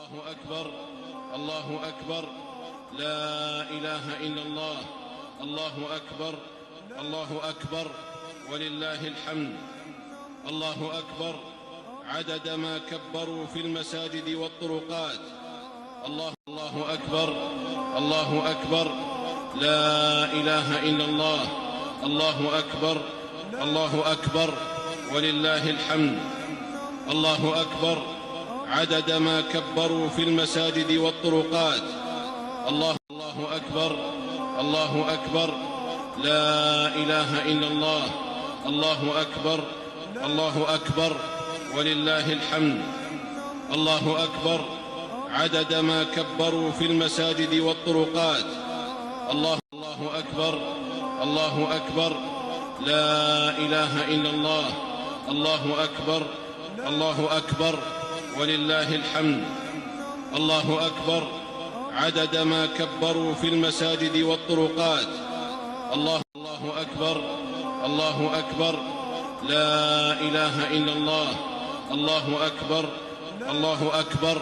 الله أكبر، الله أكبر، لا إله إلا الله، الله أكبر، الله أكبر، ولله الحمد. الله أكبر عدد ما كبروا في المساجد والطرقات. الله أكبر، الله أكبر، لا إله إلا الله، الله أكبر، الله أكبر، ولله الحمد. الله أكبر عدد ما كبروا في المساجد والطرقات. الله أكبر، الله أكبر، لا إله إلا الله، الله أكبر، الله أكبر، ولله الحمد. الله أكبر عدد ما كبروا في المساجد والطرقات. الله أكبر، الله أكبر، لا إله إلا الله، الله أكبر، الله أكبر، ولله الحمد. الله أكبر عدد ما كبروا في المساجد والطرقات. الله أكبر، الله أكبر، لا إله إلا الله، الله أكبر، الله أكبر،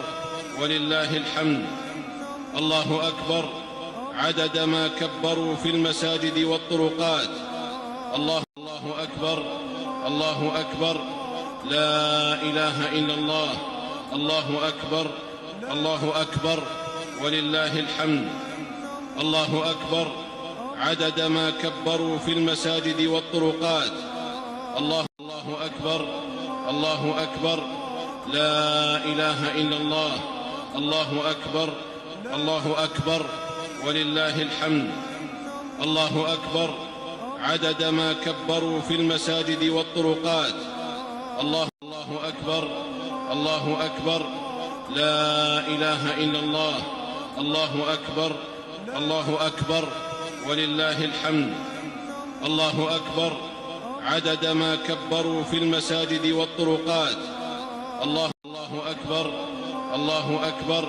ولله الحمد. الله أكبر عدد ما كبروا في المساجد والطرقات. الله أكبر، الله أكبر، لا إله إلا الله، الله أكبر، الله أكبر، ولله الحمد. الله أكبر عدد ما كبروا في المساجد والطرقات. الله أكبر، الله أكبر، لا إله إلا الله، الله أكبر، الله أكبر، ولله الحمد. الله أكبر عدد ما كبروا في المساجد والطرقات. الله أكبر، الله أكبر، لا إله إلا الله، الله أكبر، الله أكبر، ولله الحمد. الله أكبر عدد ما كبروا في المساجد والطرقات. الله أكبر، الله أكبر،